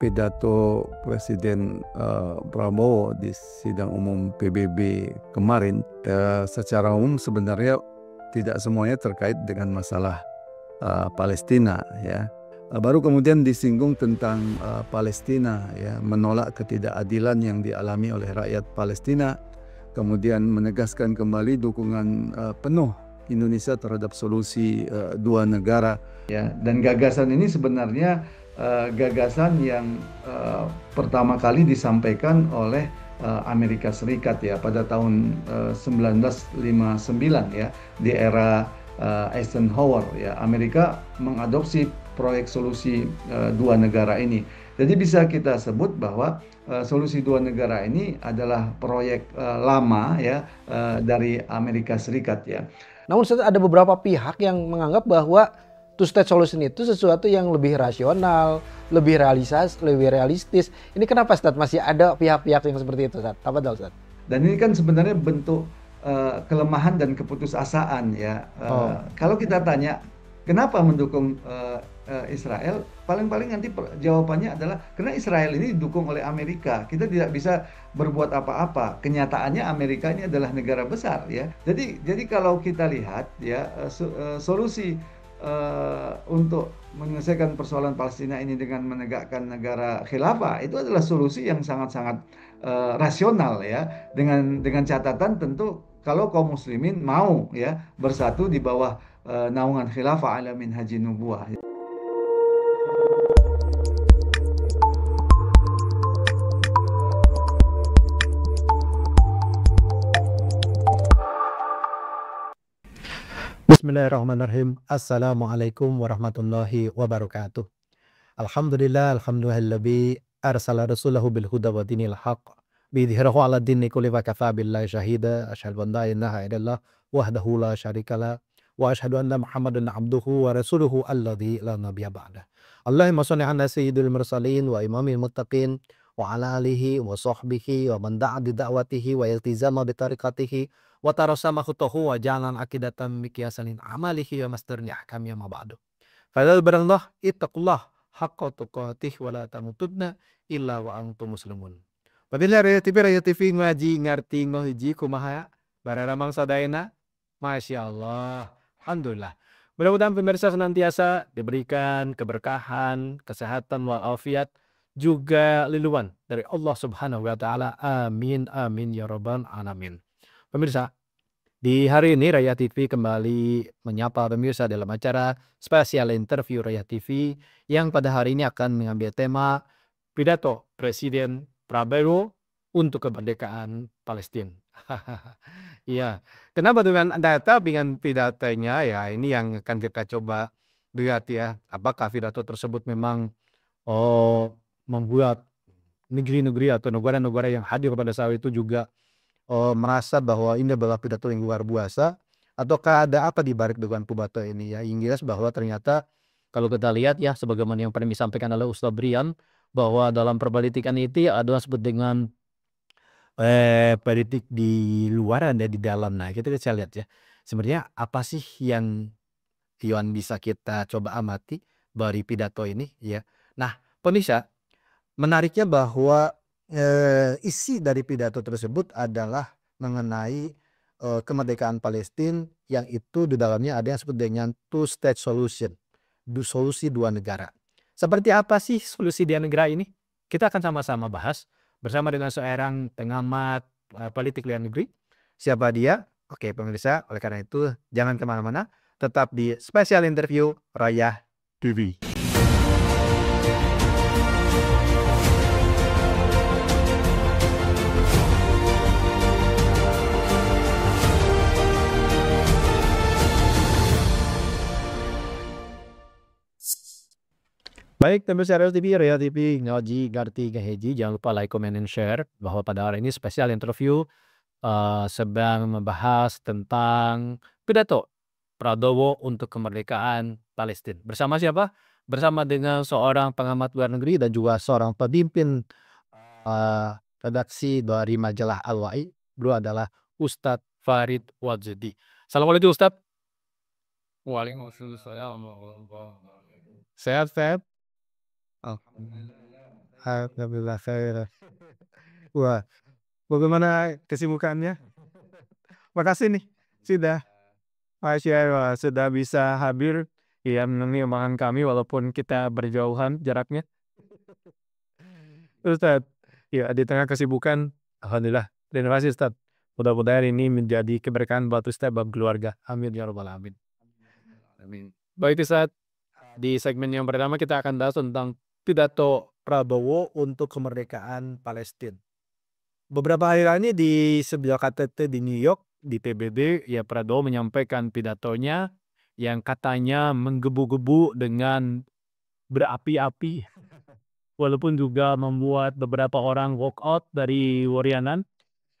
pidato Presiden Prabowo di sidang umum PBB kemarin, secara umum sebenarnya tidak semuanya terkait dengan masalah Palestina, ya. Baru kemudian disinggung tentang Palestina, ya, menolak ketidakadilan yang dialami oleh rakyat Palestina, kemudian menegaskan kembali dukungan penuh Indonesia terhadap solusi dua negara, ya. Dan gagasan ini sebenarnya gagasan yang pertama kali disampaikan oleh Amerika Serikat, ya, pada tahun 1959, ya, di era Eisenhower, ya. Amerika mengadopsi proyek solusi dua negara ini. Jadi bisa kita sebut bahwa solusi dua negara ini adalah proyek lama, ya, dari Amerika Serikat, ya. Namun ada beberapa pihak yang menganggap bahwa two state solution itu sesuatu yang lebih rasional, lebih realistis. Ini kenapa Ustaz masih ada pihak-pihak yang seperti itu, Ustaz? Apa Ustaz? Dan ini kan sebenarnya bentuk kelemahan dan keputusasaan, ya. Kalau kita tanya kenapa mendukung Israel, paling-paling nanti jawabannya adalah karena Israel ini didukung oleh Amerika. Kita tidak bisa berbuat apa-apa. Kenyataannya Amerika ini adalah negara besar, ya. Jadi kalau kita lihat, ya, solusi untuk menyelesaikan persoalan Palestina ini dengan menegakkan negara khilafah itu adalah solusi yang sangat-sangat rasional, ya. Dengan catatan tentu kalau kaum muslimin mau, ya, bersatu di bawah naungan khilafah ala minhajin nubuwah. Bismillahirrahmanirrahim. Assalamualaikum warahmatullahi wabarakatuh. Alhamdulillahilladzi arsala rasulahu bil huda wa dinil haqq bidhirahu ala dini kulli wa kafa billahi syahida. Asyhadu an la ilaha illallah wahdahu la syarikalah wa asyhadu anna Muhammadan abduhu wa rasuluhu alladzi la nabiyya ba'dah. Allahumma shalli ala sayyidil mursalin wa imamil muttaqin wa ala alihi wa sahbihi wa man da'a bi da'watihi wa iltizama bi tariqatihi wa tarasama khutuhu wa jalan akidatan miqyasanin amalihi wa masdarni ahkam ya ma ba'du. Fadal barallah ittaqullah haqqa tuqatih wa la tamutunna illa wa antum muslimun. Babila Raya TV ngaji ngarti ngohiji kumaha bararamang sadayana. Masya Allah. Alhamdulillah. Mudah-mudahan pemirsa senantiasa diberikan keberkahan, kesehatan walafiat, juga liluan dari Allah Subhanahu wa taala. Amin amin ya rabbal alamin. Pemirsa, di hari ini Raya TV kembali menyapa pemirsa dalam acara spesial interview Raya TV yang pada hari ini akan mengambil tema pidato Presiden Prabowo untuk kemerdekaan Palestina. Iya, kenapa dengan data dengan pidatonya, ya ini yang akan kita coba lihat, ya. Apakah pidato tersebut memang membuat negeri-negeri atau negara-negara yang hadir pada saat itu juga merasa bahwa ini adalah pidato yang luar biasa, ataukah ada apa di balik dengan pidato ini, ya. Yang jelas bahwa ternyata kalau kita lihat, ya, sebagaimana yang pernah disampaikan oleh Ustaz Brian, bahwa dalam perpolitikan itu adalah sebut dengan politik di luar dan di dalam. Nah, kita bisa lihat, ya, sebenarnya apa sih yang bisa kita coba amati dari pidato ini, ya. Nah, pemirsa, menariknya bahwa isi dari pidato tersebut adalah mengenai kemerdekaan Palestina, yang itu di dalamnya ada yang disebut dengan two state solution, solusi dua negara. Seperti apa sih solusi dua negara ini? Kita akan sama-sama bahas bersama dengan seorang pengamat politik luar negeri. Siapa dia? Oke pemirsa, oleh karena itu jangan kemana-mana, tetap di spesial interview Raya TV. Baik, pemirsa Raya TV ngaji ngarti gaheji, jangan lupa like, comment, and share. Bahwa pada hari ini spesial interview sedang membahas tentang pidato Prabowo untuk kemerdekaan Palestina. Bersama siapa? Bersama dengan seorang pengamat luar negeri dan juga seorang pemimpin redaksi dari majalah Al-Wa'i. Beliau adalah Ustadz Farid Wadzudi. Assalamualaikum Ustadz. Waalaikumsalam. Sehat-sehat? Alhamdulillah khair. Wah, bagaimana kesibukannya? Makasih nih sudah sudah bisa hadir ya menemani omongan kami walaupun kita berjauhan jaraknya. Ustadz, ya di tengah kesibukan, alhamdulillah. Terima kasih Ustadz. Mudah-mudahan ini menjadi keberkahan buat Ustadz dan keluarga. Amin ya rabbal alamin. Amin. Baik Ustadz, di segmen yang pertama kita akan bahas tentang pidato Prabowo untuk kemerdekaan Palestina. Beberapa hari ini di sebuah KTT di New York, di PBB, ya Prabowo menyampaikan pidatonya yang katanya menggebu-gebu dengan berapi-api, walaupun juga membuat beberapa orang walk out dari Worianan.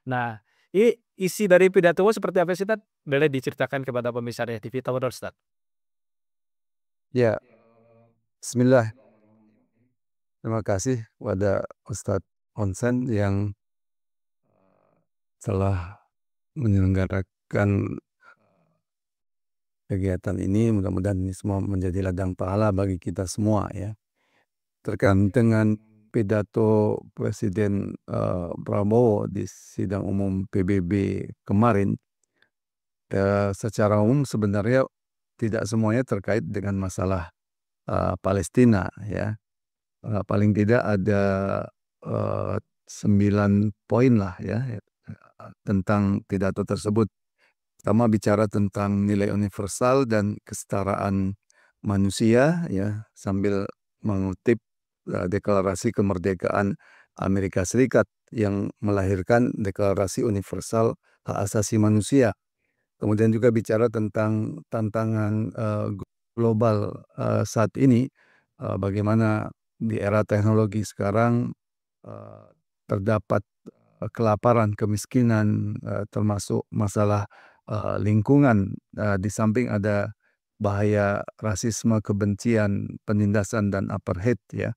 Nah, ini isi dari pidato seperti apa sih, Tad? Boleh diceritakan kepada pemirsa TV Tower Ustadz? Ya, Bismillah. Terima kasih kepada Ustadz Onsen yang telah menyelenggarakan kegiatan ini. Mudah-mudahan ini semua menjadi ladang pahala bagi kita semua ya. Terkait dengan pidato Presiden Prabowo di sidang umum PBB kemarin, secara umum sebenarnya tidak semuanya terkait dengan masalah Palestina ya. Paling tidak ada 9 poin lah ya tentang pidato tersebut. Pertama bicara tentang nilai universal dan kesetaraan manusia ya, sambil mengutip deklarasi kemerdekaan Amerika Serikat yang melahirkan deklarasi universal hak asasi manusia. Kemudian juga bicara tentang tantangan global saat ini, bagaimana di era teknologi sekarang terdapat kelaparan, kemiskinan, termasuk masalah lingkungan, di samping ada bahaya rasisme, kebencian, penindasan dan apartheid ya.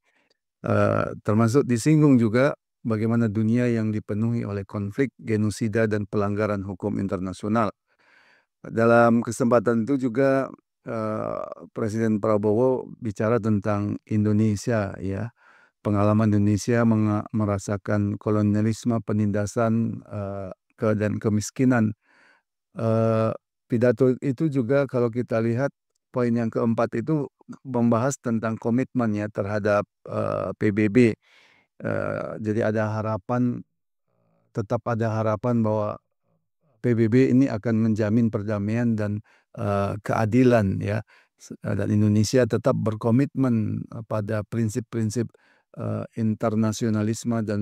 Termasuk disinggung juga bagaimana dunia yang dipenuhi oleh konflik, genosida dan pelanggaran hukum internasional. Dalam kesempatan itu juga Presiden Prabowo bicara tentang Indonesia ya. Pengalaman Indonesia merasakan kolonialisme, penindasan, dan kemiskinan. Pidato itu juga kalau kita lihat poin yang keempat itu membahas tentang komitmen ya terhadap PBB. Jadi ada harapan, tetap ada harapan bahwa PBB ini akan menjamin perdamaian dan keadilan ya. Dan Indonesia tetap berkomitmen pada prinsip-prinsip internasionalisme dan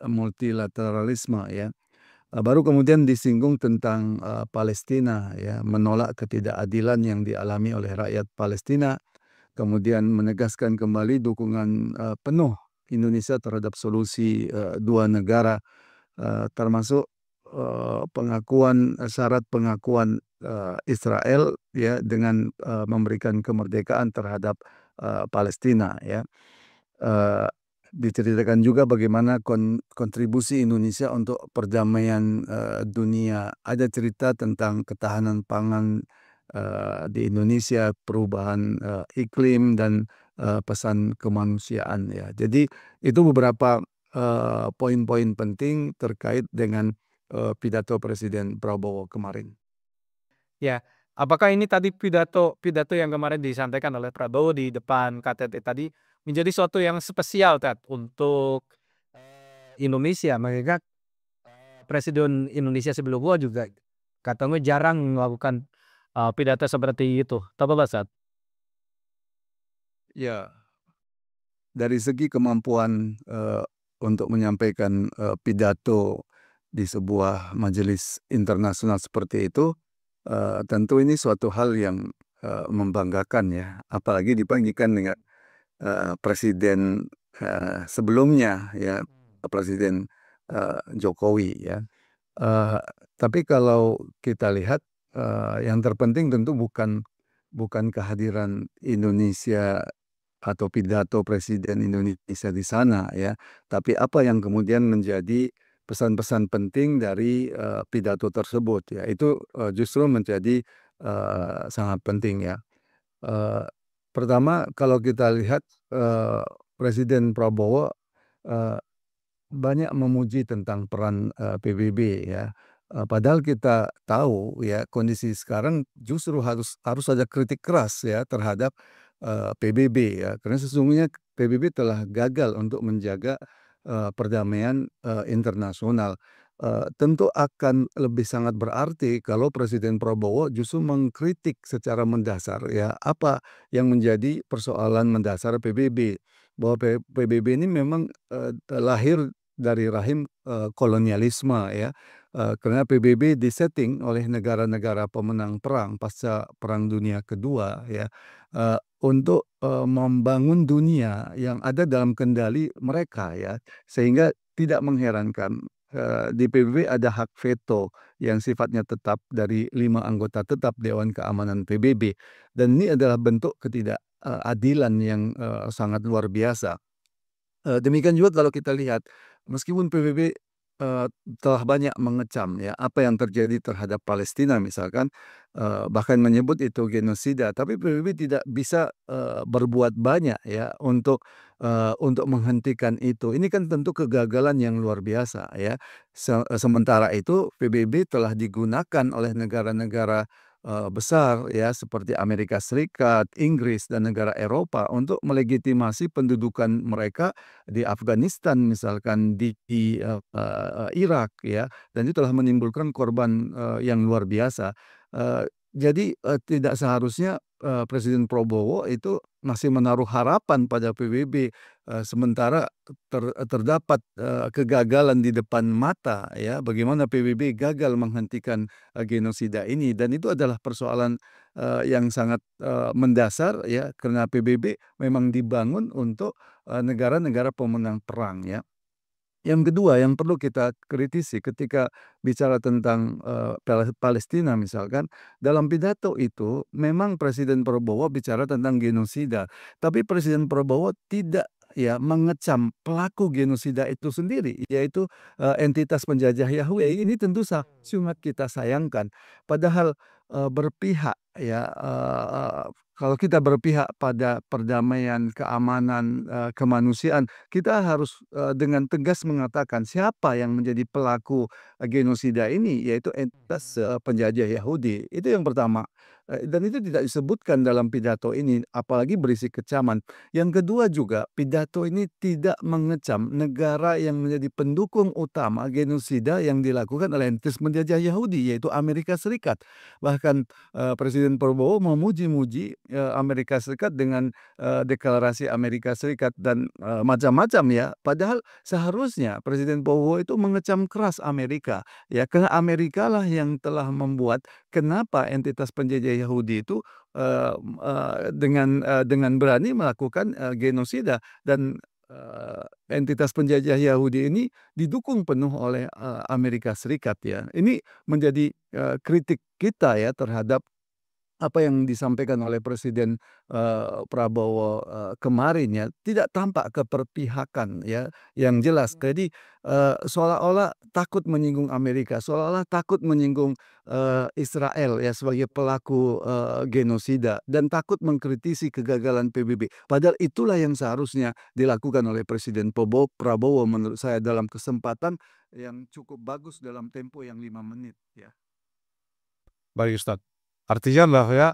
multilateralisme ya. Baru kemudian disinggung tentang Palestina ya, menolak ketidakadilan yang dialami oleh rakyat Palestina, kemudian menegaskan kembali dukungan penuh Indonesia terhadap solusi dua negara, termasuk syarat pengakuan Israel ya dengan memberikan kemerdekaan terhadap Palestina ya. Diceritakan juga bagaimana kontribusi Indonesia untuk perdamaian dunia. Ada cerita tentang ketahanan pangan di Indonesia, perubahan iklim dan pesan kemanusiaan ya. Jadi itu beberapa poin-poin penting terkait dengan pidato Presiden Prabowo kemarin. Ya, apakah ini tadi pidato yang kemarin disampaikan oleh Prabowo di depan KTT tadi menjadi suatu yang spesial Tad untuk Indonesia? Mereka Presiden Indonesia sebelumnya juga katanya jarang melakukan pidato seperti itu. Apa Tad? Ya, dari segi kemampuan untuk menyampaikan pidato di sebuah majelis internasional seperti itu, tentu ini suatu hal yang membanggakan ya, apalagi dibandingkan dengan presiden sebelumnya ya, Presiden Jokowi ya. Tapi kalau kita lihat yang terpenting tentu bukan kehadiran Indonesia atau pidato Presiden Indonesia di sana ya, tapi apa yang kemudian menjadi pesan-pesan penting dari pidato tersebut ya, itu justru menjadi sangat penting ya. Pertama kalau kita lihat Presiden Prabowo eh, banyak memuji tentang peran PBB ya. Padahal kita tahu ya kondisi sekarang justru harus ada kritik keras ya terhadap PBB ya. Karena sesungguhnya PBB telah gagal untuk menjaga perdamaian internasional. Tentu akan lebih sangat berarti kalau Presiden Prabowo justru mengkritik secara mendasar ya apa yang menjadi persoalan mendasar PBB, bahwa PBB ini memang lahir dari rahim kolonialisme ya. Karena PBB disetting oleh negara-negara pemenang perang pasca Perang Dunia Kedua ya, untuk membangun dunia yang ada dalam kendali mereka ya, sehingga tidak mengherankan di PBB ada hak veto yang sifatnya tetap dari 5 anggota tetap Dewan Keamanan PBB, dan ini adalah bentuk ketidakadilan yang sangat luar biasa. Demikian juga kalau kita lihat, meskipun PBB telah banyak mengecam ya apa yang terjadi terhadap Palestina misalkan, bahkan menyebut itu genosida, tapi PBB tidak bisa berbuat banyak ya untuk menghentikan itu. Ini kan tentu kegagalan yang luar biasa ya. Sementara itu PBB telah digunakan oleh negara-negara besar ya seperti Amerika Serikat, Inggris, dan negara Eropa untuk melegitimasi pendudukan mereka di Afghanistan misalkan, di Irak ya, dan itu telah menimbulkan korban yang luar biasa. Jadi tidak seharusnya Presiden Prabowo itu masih menaruh harapan pada PBB, sementara terdapat kegagalan di depan mata ya, bagaimana PBB gagal menghentikan genosida ini, dan itu adalah persoalan yang sangat mendasar ya, karena PBB memang dibangun untuk negara-negara pemenang perang ya. Yang kedua yang perlu kita kritisi ketika bicara tentang Palestina misalkan, dalam pidato itu memang Presiden Prabowo bicara tentang genosida, tapi Presiden Prabowo tidak ya mengecam pelaku genosida itu sendiri, yaitu entitas penjajah Yahudi. Ini tentu sangat kita sayangkan. Padahal berpihak ya, kalau kita berpihak pada perdamaian, keamanan, kemanusiaan, kita harus dengan tegas mengatakan siapa yang menjadi pelaku genosida ini, yaitu entitas penjajah Yahudi. Itu yang pertama, dan itu tidak disebutkan dalam pidato ini, apalagi berisi kecaman. Yang kedua juga, pidato ini tidak mengecam negara yang menjadi pendukung utama genosida yang dilakukan oleh entitas penjajah Yahudi, yaitu Amerika Serikat. Bahkan Presiden Prabowo memuji-muji Amerika Serikat dengan deklarasi Amerika Serikat dan macam-macam ya. Padahal seharusnya Presiden Prabowo itu mengecam keras Amerika ya, karena Amerika lah yang telah membuat kenapa entitas penjajah Yahudi itu dengan berani melakukan genosida, dan entitas penjajah Yahudi ini didukung penuh oleh Amerika Serikat ya. Ini menjadi kritik kita ya terhadap apa yang disampaikan oleh Presiden Prabowo kemarin ya, tidak tampak keperpihakan ya yang jelas. Jadi seolah-olah takut menyinggung Amerika, seolah-olah takut menyinggung Israel ya sebagai pelaku genosida, dan takut mengkritisi kegagalan PBB. Padahal itulah yang seharusnya dilakukan oleh Presiden Prabowo menurut saya dalam kesempatan yang cukup bagus dalam tempo yang 5 menit ya. Baik Ustadz. Artinya bahwa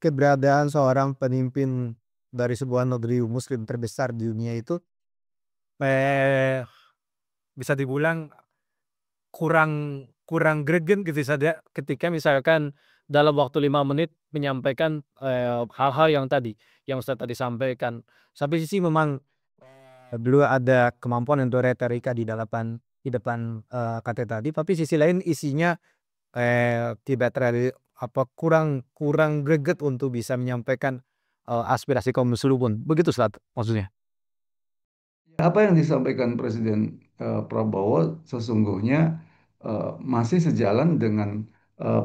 keberadaan seorang pemimpin dari sebuah negeri muslim terbesar di dunia itu bisa dibilang kurang kurang greget gitu saja ketika misalkan dalam waktu 5 menit menyampaikan hal-hal yang tadi yang Ustadz tadi sampaikan. Satu sisi memang beliau ada kemampuan untuk retorika di depan kata tadi, tapi sisi lain isinya tidak terlalu kurang greget untuk bisa menyampaikan aspirasi kaum muslimin. Begitu Ustadz maksudnya. Apa yang disampaikan Presiden Prabowo sesungguhnya masih sejalan dengan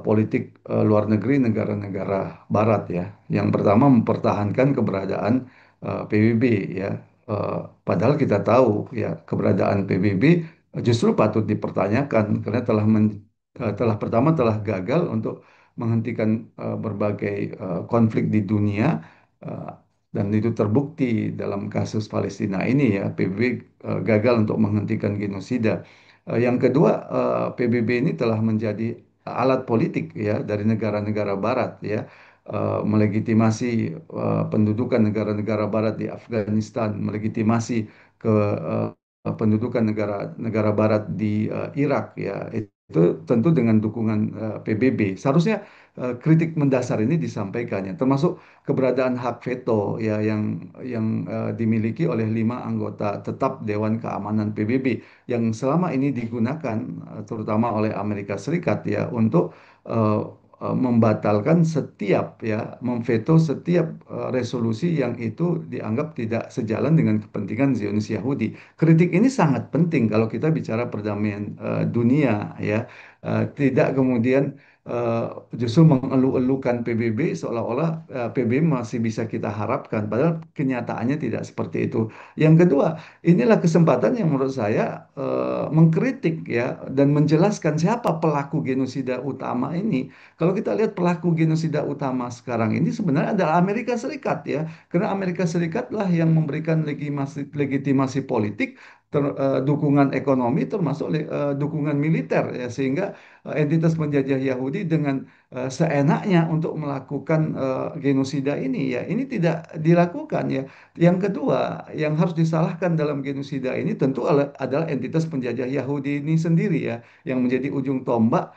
politik luar negeri negara-negara Barat ya. Yang pertama mempertahankan keberadaan PBB ya. Padahal kita tahu ya keberadaan PBB justru patut dipertanyakan karena telah gagal untuk menghentikan berbagai konflik di dunia. dan itu terbukti dalam kasus Palestina ini ya, PBB gagal untuk menghentikan genosida. Yang kedua, PBB ini telah menjadi alat politik ya dari negara-negara Barat ya, melegitimasi pendudukan negara-negara Barat di Afghanistan, melegitimasi ke pendudukan negara-negara Barat di Irak ya. Itu tentu dengan dukungan PBB. Seharusnya kritik mendasar ini disampaikan ya, termasuk keberadaan hak veto ya yang dimiliki oleh 5 anggota tetap Dewan Keamanan PBB yang selama ini digunakan terutama oleh Amerika Serikat ya untuk eh, membatalkan setiap ya memveto setiap resolusi yang itu dianggap tidak sejalan dengan kepentingan Zionis Yahudi. Kritik ini sangat penting kalau kita bicara perdamaian dunia ya. Tidak kemudian eh, justru mengeluh-elukan PBB seolah-olah PBB masih bisa kita harapkan, padahal kenyataannya tidak seperti itu. Yang kedua, inilah kesempatan yang menurut saya mengkritik ya dan menjelaskan siapa pelaku genosida utama ini. Kalau kita lihat pelaku genosida utama sekarang ini sebenarnya adalah Amerika Serikat ya, karena Amerika Serikat lah yang memberikan legitimasi politik, dukungan ekonomi termasuk dukungan militer ya, sehingga entitas penjajah Yahudi dengan seenaknya untuk melakukan genosida ini ya, ini tidak dilakukan ya. Yang kedua yang harus disalahkan dalam genosida ini tentu adalah entitas penjajah Yahudi ini sendiri ya, yang menjadi ujung tombak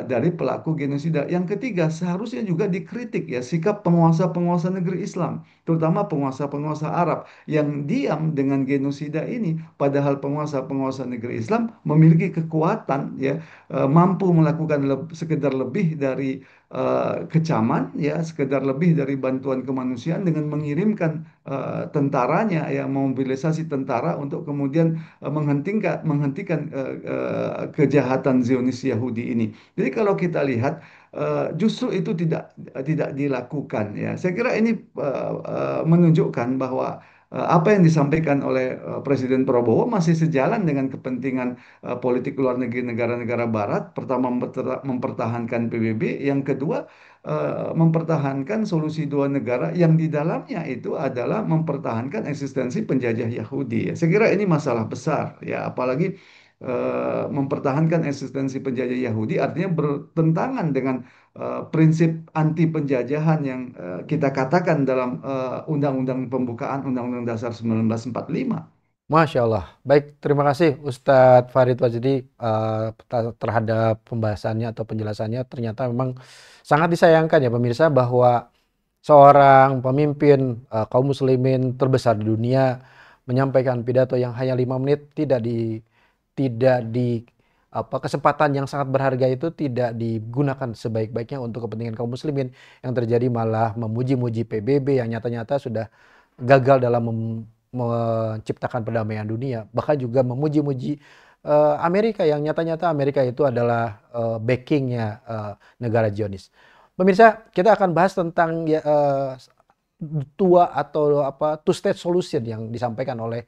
dari pelaku genosida. Yang ketiga, seharusnya juga dikritik ya sikap penguasa-penguasa negeri Islam, terutama penguasa-penguasa Arab yang diam dengan genosida ini, padahal penguasa-penguasa negeri Islam memiliki kekuatan ya, mampu melakukan sekedar lebih dari kecaman ya, sekedar lebih dari bantuan kemanusiaan dengan mengirimkan tentaranya ya, memobilisasi tentara untuk kemudian menghentikan kejahatan Zionis Yahudi ini. Jadi kalau kita lihat justru itu tidak dilakukan ya. Saya kira ini menunjukkan bahwa apa yang disampaikan oleh Presiden Prabowo masih sejalan dengan kepentingan politik luar negeri negara-negara Barat. Pertama, mempertahankan PBB, yang kedua mempertahankan solusi dua negara yang di dalamnya itu adalah mempertahankan eksistensi penjajah Yahudi. Saya kira ini masalah besar ya, apalagi mempertahankan eksistensi penjajah Yahudi artinya bertentangan dengan prinsip anti penjajahan yang kita katakan dalam Undang-Undang Pembukaan Undang-Undang Dasar 1945. Masya Allah. Baik, terima kasih Ustadz Farid Wajdi terhadap pembahasannya atau penjelasannya. Ternyata memang sangat disayangkan ya pemirsa bahwa seorang pemimpin kaum muslimin terbesar di dunia menyampaikan pidato yang hanya 5 menit, tidak di kesempatan yang sangat berharga itu tidak digunakan sebaik-baiknya untuk kepentingan kaum muslimin. Yang terjadi malah memuji-muji PBB yang nyata-nyata sudah gagal dalam menciptakan perdamaian dunia, bahkan juga memuji-muji Amerika yang nyata-nyata Amerika itu adalah backingnya negara Zionis. Pemirsa, kita akan bahas tentang two state solution yang disampaikan oleh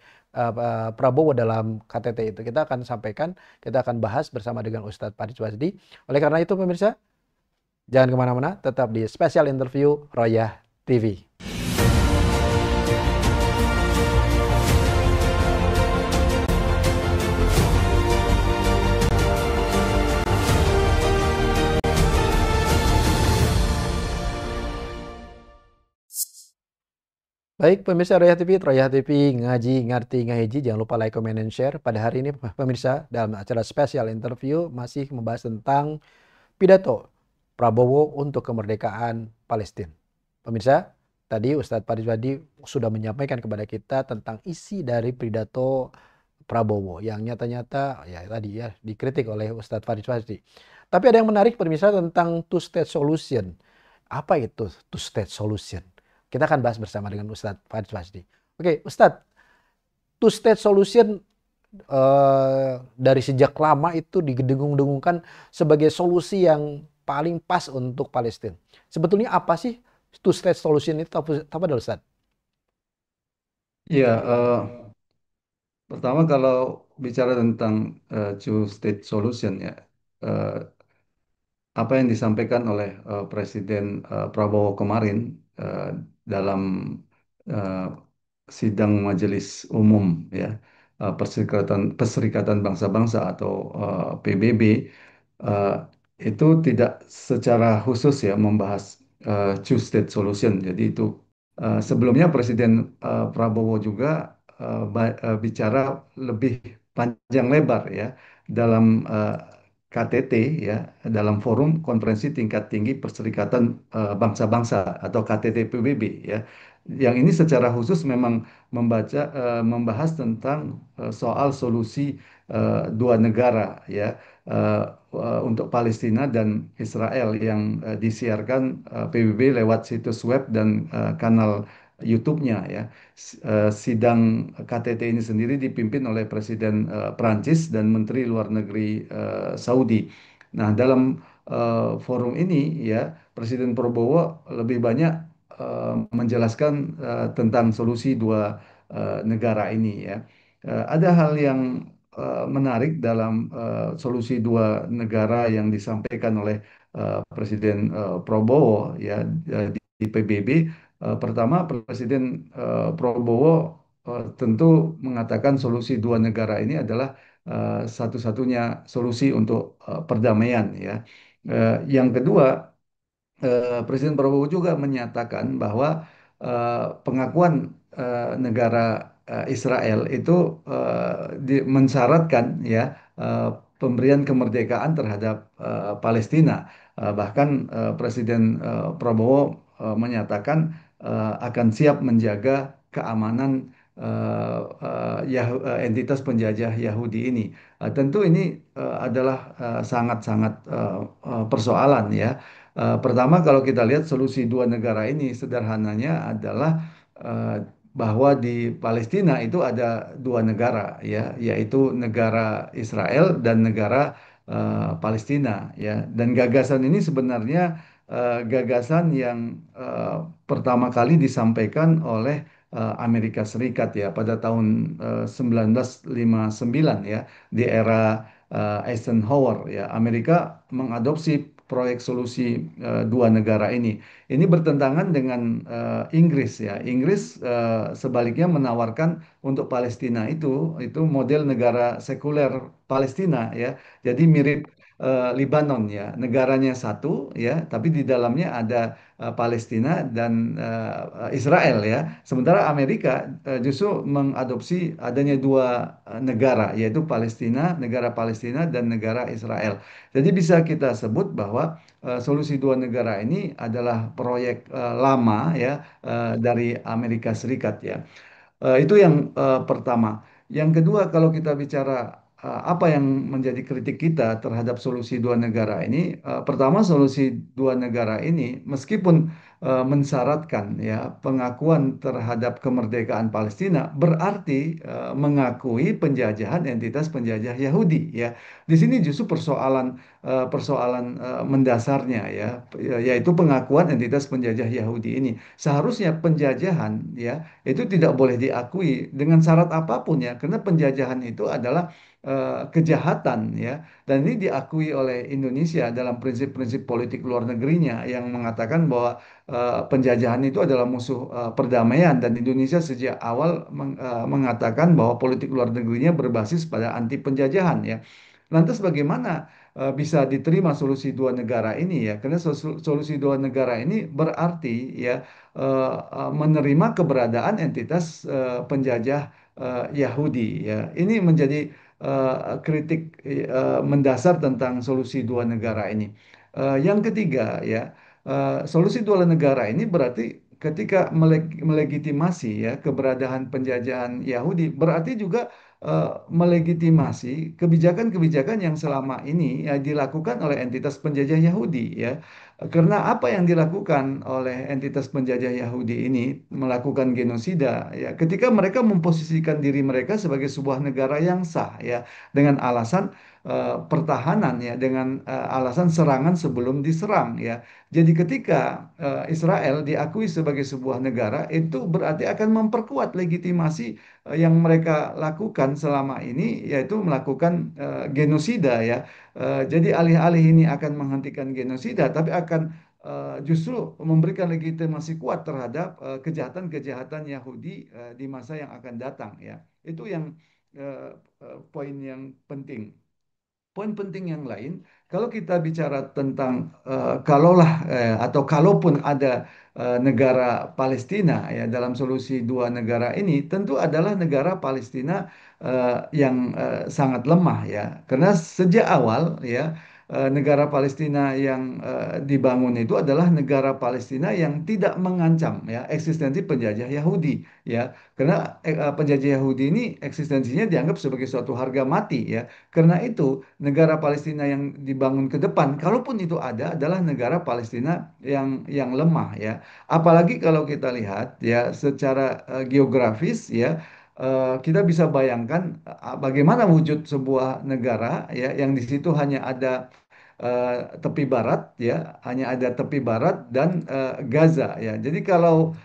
Prabowo dalam KTT itu. Kita akan bahas bersama dengan Ustadz Farid Wajdi. Oleh karena itu pemirsa, jangan kemana-mana, tetap di Special Interview Royah TV. Baik pemirsa Royah TV ngaji, ngerti, ngahiji. Jangan lupa like, comment, and share. Pada hari ini pemirsa dalam acara spesial interview masih membahas tentang pidato Prabowo untuk kemerdekaan Palestina. Pemirsa, tadi Ustadz Farid Wajdi sudah menyampaikan kepada kita tentang isi dari pidato Prabowo yang nyata-nyata ya tadi ya dikritik oleh Ustadz Farid Wajdi. Tapi ada yang menarik pemirsa tentang two state solution. Apa itu two state solution? Kita akan bahas bersama dengan Ustadz Farid Wajdi. Oke, Ustadz, two state solution dari sejak lama itu didengung-dengungkan sebagai solusi yang paling pas untuk Palestina. Sebetulnya apa sih two state solution itu? Apa adalah Ustadz? Ya, pertama kalau bicara tentang two state solution ya, eh, apa yang disampaikan oleh Presiden Prabowo kemarin dalam eh, sidang Majelis Umum ya, Perserikatan Bangsa-Bangsa atau PBB, eh, itu tidak secara khusus ya membahas two state solution. Jadi itu sebelumnya Presiden Prabowo juga bicara lebih panjang lebar ya dalam KTT ya, dalam forum konferensi tingkat tinggi Perserikatan Bangsa-Bangsa atau KTT PBB ya. Yang ini secara khusus memang membahas tentang soal solusi dua negara ya, eh, untuk Palestina dan Israel yang disiarkan PBB lewat situs web dan kanal YouTube-nya ya. Sidang KTT ini sendiri dipimpin oleh Presiden Prancis dan Menteri Luar Negeri Saudi. Nah, dalam forum ini ya, Presiden Prabowo lebih banyak menjelaskan tentang solusi dua negara ini ya. Ada hal yang menarik dalam solusi dua negara yang disampaikan oleh Presiden Prabowo ya di PBB. Pertama, Presiden Prabowo tentu mengatakan solusi dua negara ini adalah satu-satunya solusi untuk perdamaian ya. Yang kedua, Presiden Prabowo juga menyatakan bahwa pengakuan negara Israel itu mensyaratkan ya pemberian kemerdekaan terhadap Palestina. Bahkan Presiden Prabowo menyatakan akan siap menjaga keamanan entitas penjajah Yahudi ini. Tentu ini adalah sangat-sangat persoalan ya. Pertama, kalau kita lihat solusi dua negara ini sederhananya adalah eh, bahwa di Palestina itu ada dua negara ya, yaitu negara Israel dan negara Palestina ya. Dan gagasan ini sebenarnya gagasan yang pertama kali disampaikan oleh Amerika Serikat ya pada tahun 1959 ya, di era Eisenhower ya. Amerika mengadopsi proyek solusi dua negara ini. Ini bertentangan dengan Inggris ya. Inggris sebaliknya menawarkan untuk Palestina itu model negara sekuler Palestina ya. Jadi mirip Lebanon ya. Negaranya satu ya, tapi di dalamnya ada Palestina dan Israel ya. Sementara Amerika justru mengadopsi adanya dua negara, yaitu Palestina, negara Palestina dan negara Israel. Jadi bisa kita sebut bahwa solusi dua negara ini adalah proyek lama ya dari Amerika Serikat ya. Itu yang pertama. Yang kedua, kalau kita bicara apa yang menjadi kritik kita terhadap solusi dua negara ini, pertama solusi dua negara ini meskipun mensyaratkan ya pengakuan terhadap kemerdekaan Palestina, berarti mengakui penjajahan entitas penjajah Yahudi ya. Di sini justru persoalan mendasarnya ya, yaitu pengakuan entitas penjajah Yahudi ini. Seharusnya penjajahan ya itu tidak boleh diakui dengan syarat apapun ya, karena penjajahan itu adalah kejahatan ya, dan ini diakui oleh Indonesia dalam prinsip-prinsip politik luar negerinya yang mengatakan bahwa penjajahan itu adalah musuh perdamaian, dan Indonesia sejak awal mengatakan bahwa politik luar negerinya berbasis pada anti penjajahan ya. Lantas bagaimana bisa diterima solusi dua negara ini ya? Karena solusi dua negara ini berarti ya menerima keberadaan entitas penjajah Yahudi ya. Ini menjadi kritik mendasar tentang solusi dua negara ini. Yang ketiga ya, solusi dua negara ini berarti ketika melegitimasi ya keberadaan penjajahan Yahudi, berarti juga melegitimasi kebijakan-kebijakan yang selama ini ya dilakukan oleh entitas penjajah Yahudi ya. Karena apa yang dilakukan oleh entitas penjajah Yahudi ini melakukan genosida ya, ketika mereka memposisikan diri mereka sebagai sebuah negara yang sah ya, dengan alasan pertahanan ya, dengan alasan serangan sebelum diserang ya. Jadi ketika Israel diakui sebagai sebuah negara, itu berarti akan memperkuat legitimasi yang mereka lakukan selama ini, yaitu melakukan genosida ya. Jadi alih-alih ini akan menghentikan genosida, tapi akan justru memberikan legitimasi kuat terhadap kejahatan-kejahatan Yahudi di masa yang akan datang ya. Itu yang poin yang penting. Poin penting yang lain, kalau kita bicara tentang atau kalaupun ada negara Palestina ya dalam solusi dua negara ini, tentu adalah negara Palestina yang sangat lemah ya, karena sejak awal ya negara Palestina yang dibangun itu adalah negara Palestina yang tidak mengancam ya eksistensi penjajah Yahudi ya, karena penjajah Yahudi ini eksistensinya dianggap sebagai suatu harga mati ya. Karena itu, negara Palestina yang dibangun ke depan, kalaupun itu ada, adalah negara Palestina yang lemah ya. Apalagi kalau kita lihat ya secara geografis ya, kita bisa bayangkan bagaimana wujud sebuah negara ya yang di situ hanya ada tepi barat ya, hanya ada tepi barat dan Gaza ya. Jadi kalau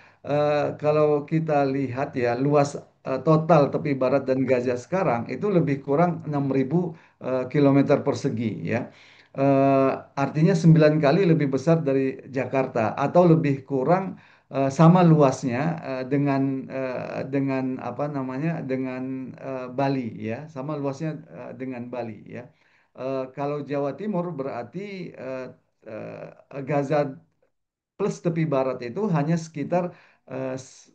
kita lihat ya luas total tepi barat dan Gaza sekarang itu lebih kurang 6.000 kilometer persegi ya. Artinya 9 kali lebih besar dari Jakarta atau lebih kurang sama luasnya dengan apa namanya dengan Bali ya, sama luasnya dengan Bali ya. Kalau Jawa Timur berarti Gaza plus tepi barat itu hanya sekitar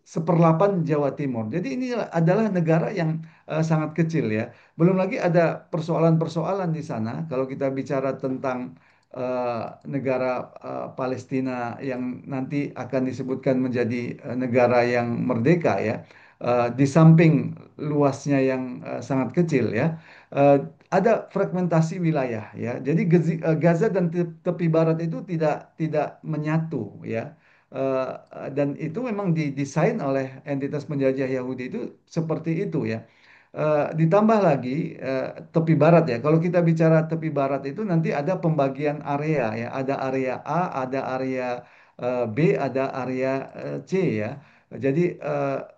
seperlapan Jawa Timur. Jadi ini adalah negara yang sangat kecil ya. Belum lagi ada persoalan-persoalan di sana. Kalau kita bicara tentang negara Palestina yang nanti akan disebutkan menjadi negara yang merdeka ya. Di samping luasnya yang sangat kecil ya, ada fragmentasi wilayah ya. Jadi Gaza dan tepi barat itu tidak menyatu ya. Dan itu memang didesain oleh entitas penjajah Yahudi itu seperti itu ya. Ditambah lagi tepi barat ya. Kalau kita bicara tepi barat itu nanti ada pembagian area ya. Ada area A, ada area B, ada area C ya. Jadi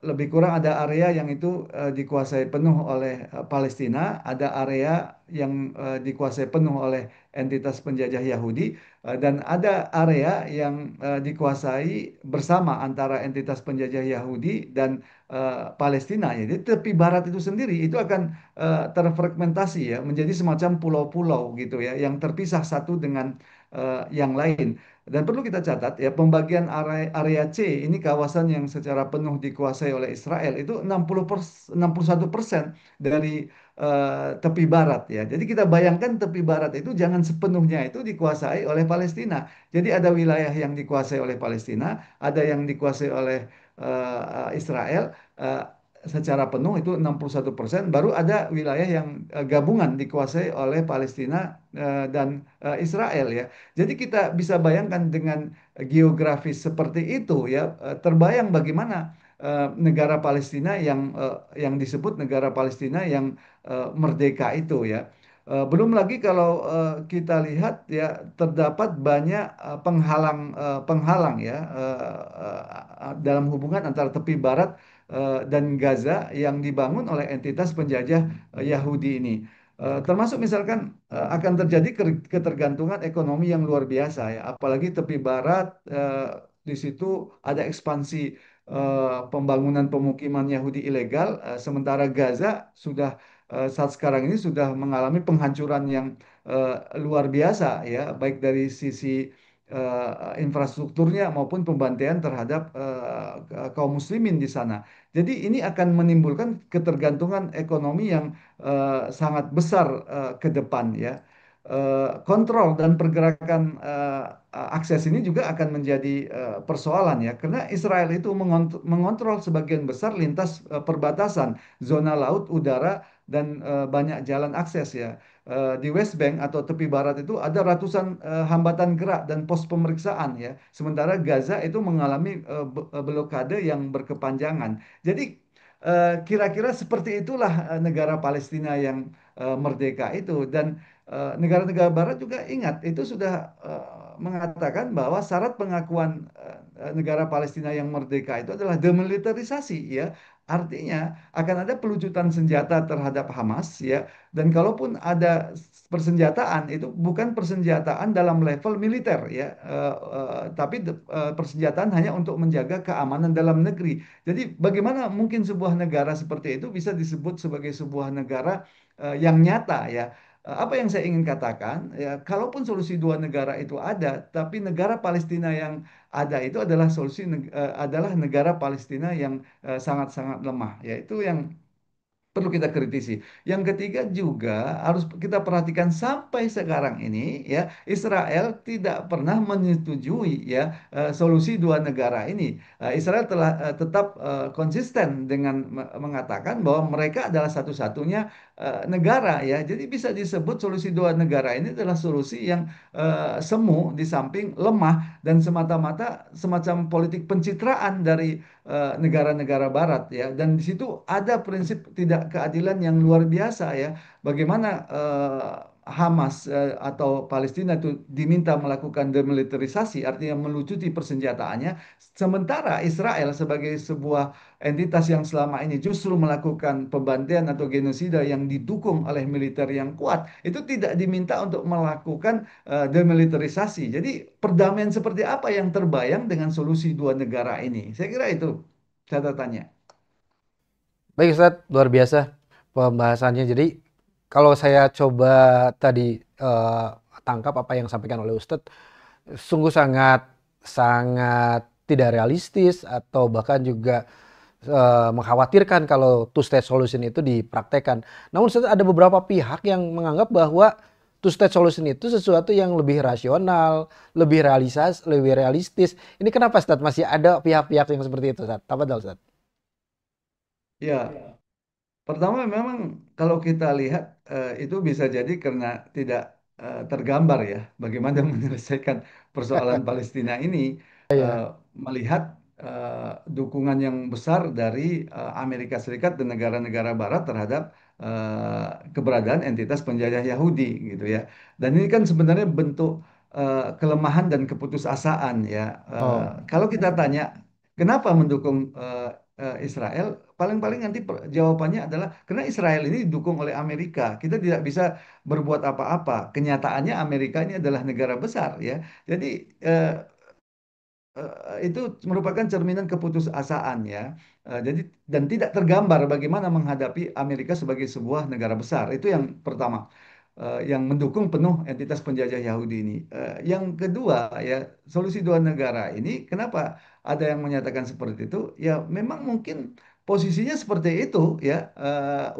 lebih kurang ada area yang itu dikuasai penuh oleh Palestina, ada area yang dikuasai penuh oleh entitas penjajah Yahudi, dan ada area yang dikuasai bersama antara entitas penjajah Yahudi dan Palestina. Ya. Jadi tepi barat itu sendiri itu akan terfragmentasi ya menjadi semacam pulau-pulau gitu ya yang terpisah satu dengan yang lain. Dan perlu kita catat ya pembagian area C ini kawasan yang secara penuh dikuasai oleh Israel itu 61% dari tepi barat ya. Jadi kita bayangkan tepi barat itu jangan sepenuhnya itu dikuasai oleh Palestina. Jadi ada wilayah yang dikuasai oleh Palestina, ada yang dikuasai oleh Israel secara penuh itu 61%, baru ada wilayah yang gabungan dikuasai oleh Palestina dan Israel ya. Jadi kita bisa bayangkan dengan geografis seperti itu ya, terbayang bagaimana negara Palestina yang disebut negara Palestina yang merdeka itu ya. Belum lagi kalau kita lihat ya terdapat banyak penghalang ya dalam hubungan antara tepi barat dan Gaza yang dibangun oleh entitas penjajah Yahudi ini. Termasuk misalkan akan terjadi ketergantungan ekonomi yang luar biasa ya, apalagi tepi barat di situ ada ekspansi pembangunan pemukiman Yahudi ilegal, sementara Gaza sudah saat sekarang ini sudah mengalami penghancuran yang luar biasa ya, baik dari sisi infrastrukturnya maupun pembantaian terhadap kaum muslimin di sana. Jadi ini akan menimbulkan ketergantungan ekonomi yang sangat besar ke depan ya. Kontrol dan pergerakan akses ini juga akan menjadi persoalan ya, karena Israel itu mengontrol sebagian besar lintas perbatasan, zona laut, udara, dan banyak jalan akses ya. Di West Bank atau tepi barat itu ada ratusan hambatan gerak dan pos pemeriksaan ya. Sementara Gaza itu mengalami blokade yang berkepanjangan. Jadi kira-kira seperti itulah negara Palestina yang merdeka itu, dan negara-negara Barat juga ingat itu sudah mengatakan bahwa syarat pengakuan negara Palestina yang merdeka itu adalah demilitarisasi ya. Artinya akan ada pelucutan senjata terhadap Hamas ya. Dan kalaupun ada persenjataan itu bukan persenjataan dalam level militer ya, tapi persenjataan hanya untuk menjaga keamanan dalam negeri. Jadi bagaimana mungkin sebuah negara seperti itu bisa disebut sebagai sebuah negara yang nyata ya? Apa yang saya ingin katakan ya, kalaupun solusi dua negara itu ada, tapi negara Palestina yang ada itu adalah adalah negara Palestina yang sangat-sangat lemah. Ya itu yang perlu kita kritisi. Yang ketiga juga harus kita perhatikan sampai sekarang ini ya Israel tidak pernah menyetujui ya solusi dua negara ini. Israel telah tetap konsisten dengan mengatakan bahwa mereka adalah satu-satunya negara ya. Jadi bisa disebut solusi dua negara ini adalah solusi yang semu di samping lemah dan semata-mata semacam politik pencitraan dari negara-negara Barat ya, dan di situ ada prinsip tidak keadilan yang luar biasa ya, bagaimana Hamas atau Palestina itu diminta melakukan demilitarisasi, artinya melucuti persenjataannya, sementara Israel sebagai sebuah entitas yang selama ini justru melakukan pembantaian atau genosida yang didukung oleh militer yang kuat, itu tidak diminta untuk melakukan demilitarisasi. Jadi perdamaian seperti apa yang terbayang dengan solusi dua negara ini? Saya kira itu catatannya. Baik Ustadz, luar biasa pembahasannya. Jadi kalau saya coba tadi tangkap apa yang disampaikan oleh Ustadz, sungguh sangat sangat tidak realistis atau bahkan juga mengkhawatirkan kalau two state solution itu dipraktekkan. Namun Ustadz, ada beberapa pihak yang menganggap bahwa two state solution itu sesuatu yang lebih rasional, lebih realistis. Ini kenapa Ustadz masih ada pihak-pihak yang seperti itu Ustadz? Tafadhol Ustadz. Ya, pertama memang kalau kita lihat itu bisa jadi karena tidak tergambar ya bagaimana menyelesaikan persoalan Palestina ini, eh, Iya. melihat dukungan yang besar dari Amerika Serikat dan negara-negara Barat terhadap keberadaan entitas penjajah Yahudi gitu ya. Dan ini kan sebenarnya bentuk kelemahan dan keputusasaan ya. Oh. Kalau kita tanya kenapa mendukung Israel, paling-paling nanti jawabannya adalah karena Israel ini didukung oleh Amerika. Kita tidak bisa berbuat apa-apa. Kenyataannya Amerika ini adalah negara besar ya. Jadi itu merupakan cerminan keputusasaan ya. Jadi dan tidak tergambar bagaimana menghadapi Amerika sebagai sebuah negara besar. Itu yang pertama. Yang mendukung penuh entitas penjajah Yahudi ini. Yang kedua ya, solusi dua negara ini kenapa ada yang menyatakan seperti itu? Ya memang mungkin posisinya seperti itu ya,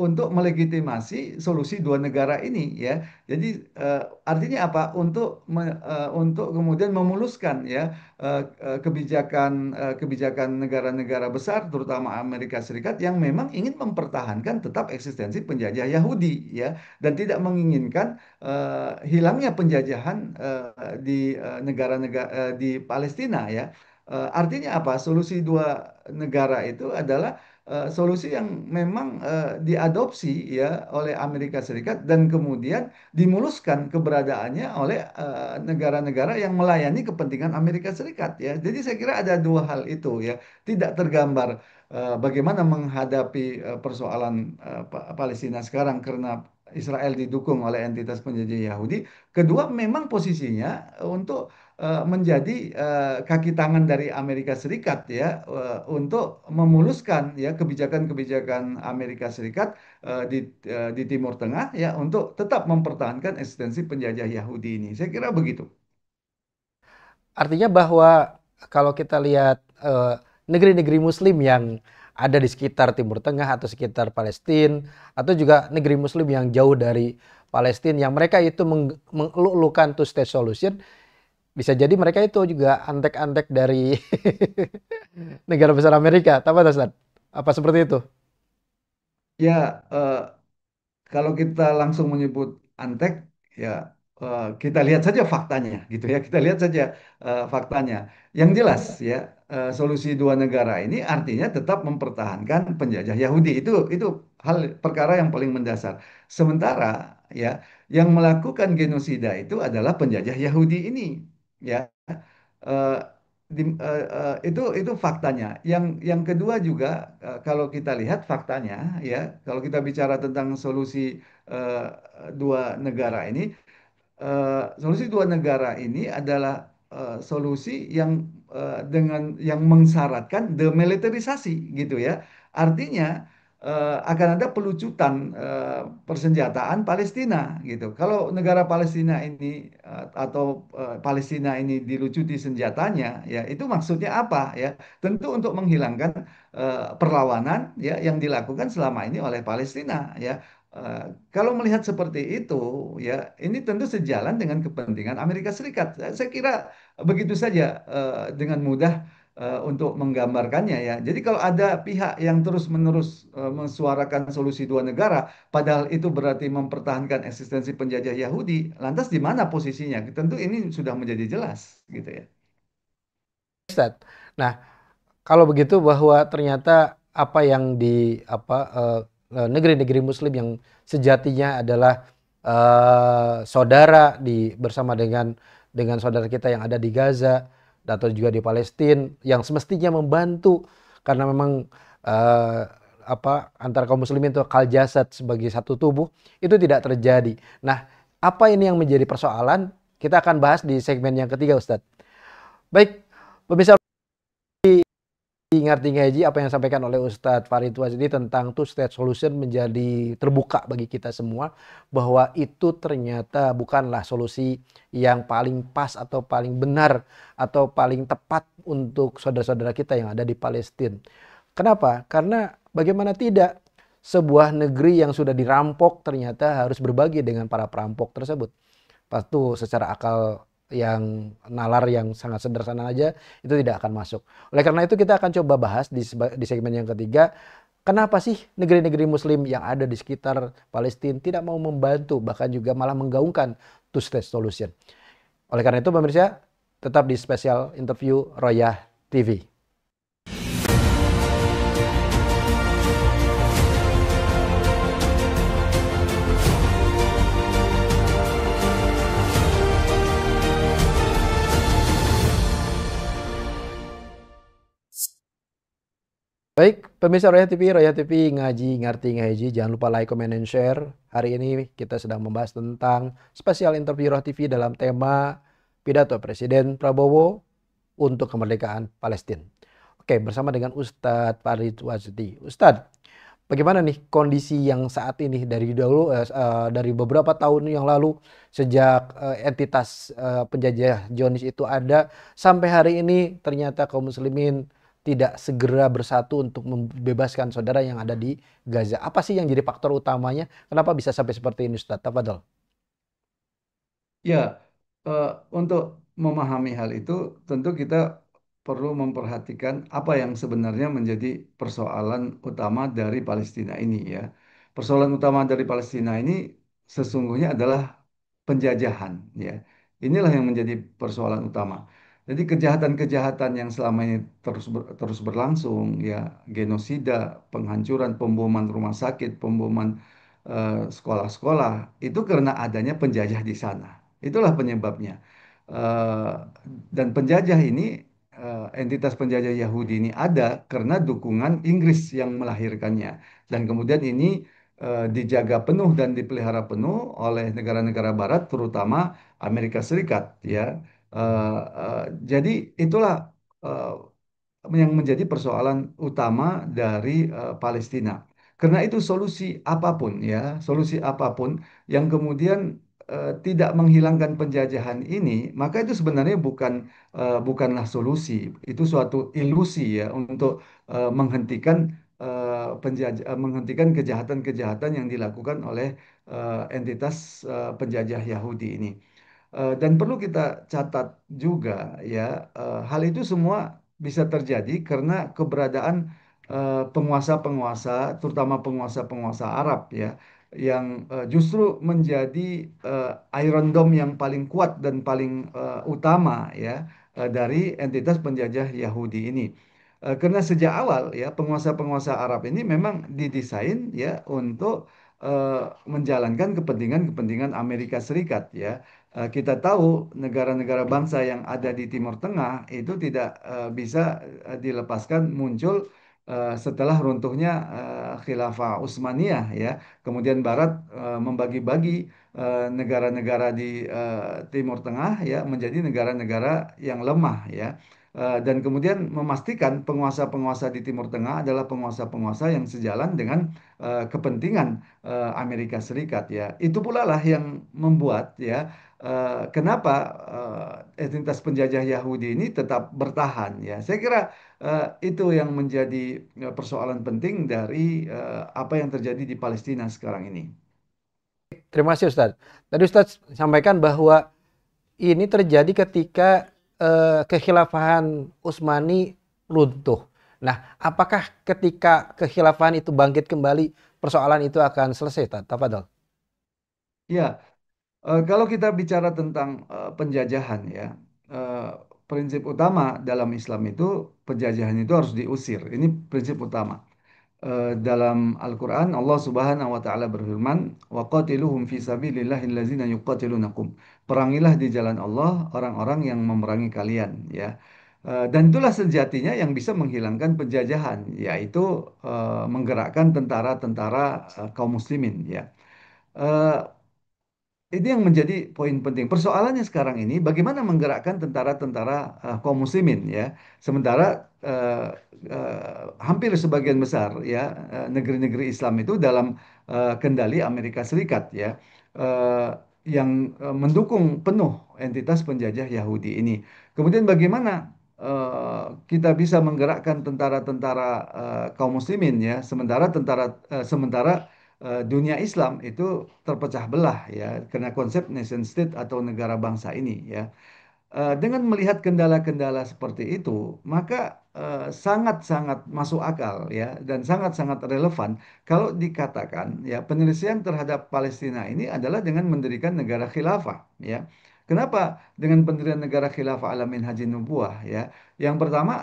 untuk melegitimasi solusi dua negara ini ya. Jadi artinya apa? Untuk kemudian memuluskan ya kebijakan negara-negara besar, terutama Amerika Serikat, yang memang ingin mempertahankan tetap eksistensi penjajah Yahudi ya, dan tidak menginginkan hilangnya penjajahan di Palestina ya. Artinya apa? Solusi dua negara itu adalah solusi yang memang diadopsi ya oleh Amerika Serikat dan kemudian dimuluskan keberadaannya oleh negara-negara yang melayani kepentingan Amerika Serikat ya. Jadi saya kira ada dua hal itu ya. Tidak tergambar bagaimana menghadapi persoalan Palestina sekarang karena Israel didukung oleh entitas penjajah Yahudi. Kedua, memang posisinya untuk menjadi kaki tangan dari Amerika Serikat ya, untuk memuluskan ya kebijakan-kebijakan Amerika Serikat di Timur Tengah ya, untuk tetap mempertahankan eksistensi penjajah Yahudi ini. Saya kira begitu. Artinya bahwa kalau kita lihat negeri-negeri Muslim yang ada di sekitar Timur Tengah atau sekitar Palestina, atau juga negeri Muslim yang jauh dari Palestina, yang mereka itu mengeluk-elukan two state solution, bisa jadi mereka itu juga antek-antek dari negara besar Amerika. Apa Ustaz? Apa seperti itu? Ya, kalau kita langsung menyebut antek, ya kita lihat saja faktanya, gitu ya. Kita lihat saja faktanya. Yang jelas ya, solusi dua negara ini artinya tetap mempertahankan penjajah Yahudi. Itu hal perkara yang paling mendasar. Sementara ya, yang melakukan genosida itu adalah penjajah Yahudi ini, ya. Eh, itu faktanya. Yang kedua juga kalau kita lihat faktanya ya, kalau kita bicara tentang solusi eh, dua negara ini, solusi dua negara ini adalah solusi yang dengan yang mensyaratkan demilitarisasi gitu ya. Artinya akan ada pelucutan persenjataan Palestina gitu. Kalau negara Palestina ini atau Palestina ini dilucuti senjatanya, ya itu maksudnya apa ya? Tentu untuk menghilangkan perlawanan ya yang dilakukan selama ini oleh Palestina ya. Kalau melihat seperti itu, ya ini tentu sejalan dengan kepentingan Amerika Serikat. Saya kira begitu saja dengan mudah untuk menggambarkannya ya. Jadi kalau ada pihak yang terus-menerus mensuarakan solusi dua negara, padahal itu berarti mempertahankan eksistensi penjajah Yahudi, lantas di mana posisinya? Tentu ini sudah menjadi jelas, gitu ya. Ustadz. Nah, kalau begitu bahwa ternyata apa yang di negeri-negeri Muslim yang sejatinya adalah saudara bersama dengan saudara kita yang ada di Gaza atau juga di Palestina yang semestinya membantu karena memang eh, antara kaum muslimin itu kal jasad sebagai satu tubuh itu tidak terjadi. Nah, apa ini yang menjadi persoalan? Kita akan bahas di segmen yang ketiga, Ustadz. Baik, pemirsa ngerti ngaji apa yang disampaikan oleh Ustadz Farid Wazidi tentang two state solution menjadi terbuka bagi kita semua bahwa itu ternyata bukanlah solusi yang paling pas atau paling benar atau paling tepat untuk saudara-saudara kita yang ada di Palestina. Kenapa? Karena bagaimana tidak sebuah negeri yang sudah dirampok ternyata harus berbagi dengan para perampok tersebut. Pasti secara akal yang nalar yang sangat sederhana aja itu tidak akan masuk. Oleh karena itu kita akan coba bahas di segmen yang ketiga, kenapa sih negeri-negeri muslim yang ada di sekitar Palestina tidak mau membantu bahkan juga malah menggaungkan two state solution. Oleh karena itu pemirsa tetap di spesial interview Royah TV. Baik, pemirsa Royah TV ngaji ngerti ngaji, jangan lupa like, comment, and share. Hari ini kita sedang membahas tentang spesial interview Royah TV dalam tema pidato Presiden Prabowo untuk kemerdekaan Palestina. Oke, bersama dengan Ustadz Farid Wazdi. Ustadz, bagaimana nih kondisi yang saat ini dari dulu dari beberapa tahun yang lalu sejak entitas penjajah Zionis itu ada sampai hari ini ternyata kaum muslimin tidak segera bersatu untuk membebaskan saudara yang ada di Gaza. Apa sih yang jadi faktor utamanya? Kenapa bisa sampai seperti ini, Ustaz? Tafadhol. Ya, untuk memahami hal itu, tentu kita perlu memperhatikan apa yang sebenarnya menjadi persoalan utama dari Palestina ini ya. Persoalan utama dari Palestina ini sesungguhnya adalah penjajahan ya. Inilah yang menjadi persoalan utama. Jadi kejahatan-kejahatan yang selama ini terus berlangsung ya, genosida, penghancuran, pemboman rumah sakit, pemboman sekolah-sekolah itu karena adanya penjajah di sana. Itulah penyebabnya. Eh, dan penjajah ini, entitas penjajah Yahudi ini ada karena dukungan Inggris yang melahirkannya. Dan kemudian ini dijaga penuh dan dipelihara penuh oleh negara-negara Barat, terutama Amerika Serikat. Ya, jadi itulah eh, yang menjadi persoalan utama dari Palestina. Karena itu solusi apapun ya, solusi apapun yang kemudian tidak menghilangkan penjajahan ini, maka itu sebenarnya bukanlah solusi. Itu suatu ilusi ya untuk menghentikan menghentikan kejahatan-kejahatan yang dilakukan oleh entitas penjajah Yahudi ini. Dan perlu kita catat juga ya, hal itu semua bisa terjadi karena keberadaan penguasa-penguasa, terutama penguasa-penguasa Arab ya, yang justru menjadi Iron Dome yang paling kuat dan paling utama ya dari entitas penjajah Yahudi ini. Karena sejak awal ya penguasa-penguasa Arab ini memang didesain ya untuk menjalankan kepentingan-kepentingan Amerika Serikat ya. Kita tahu negara-negara bangsa yang ada di Timur Tengah itu tidak bisa dilepaskan muncul setelah runtuhnya Khilafah Utsmaniyah ya. Kemudian Barat membagi-bagi negara-negara di Timur Tengah ya menjadi negara-negara yang lemah ya. Dan kemudian memastikan penguasa-penguasa di Timur Tengah adalah penguasa-penguasa yang sejalan dengan kepentingan Amerika Serikat ya. Itu pula lah yang membuat ya kenapa entitas penjajah Yahudi ini tetap bertahan ya. Saya kira itu yang menjadi persoalan penting dari apa yang terjadi di Palestina sekarang ini. Terima kasih Ustadz. Tadi Ustadz sampaikan bahwa ini terjadi ketika kekhilafahan Utsmani runtuh. Nah, apakah ketika kekhilafahan itu bangkit kembali, persoalan itu akan selesai, Tafadhol? Ya, kalau kita bicara tentang penjajahan ya, eh, prinsip utama dalam Islam itu penjajahan itu harus diusir. Ini prinsip utama. Dalam Al-Quran Allah Subhanahu wa taala berfirman, "Wa qatiluhum fi sabilillahi allazina yuqatilunakum." Perangilah di jalan Allah orang-orang yang memerangi kalian ya. Dan itulah sejatinya yang bisa menghilangkan penjajahan, yaitu menggerakkan tentara-tentara kaum muslimin ya. Eh, ini yang menjadi poin penting. Persoalannya sekarang ini bagaimana menggerakkan tentara-tentara kaum muslimin ya. Sementara hampir sebagian besar ya negeri-negeri Islam itu dalam kendali Amerika Serikat ya. Eh, yang mendukung penuh entitas penjajah Yahudi ini. Kemudian bagaimana kita bisa menggerakkan tentara-tentara kaum muslimin ya, sementara dunia Islam itu terpecah belah ya karena konsep nation state atau negara bangsa ini ya. Dengan melihat kendala-kendala seperti itu, maka sangat-sangat masuk akal ya dan sangat-sangat relevan kalau dikatakan ya penyelesaian terhadap Palestina ini adalah dengan mendirikan negara khilafah ya. Kenapa dengan pendirian negara khilafah ala minhajin nubuwah ya? Yang pertama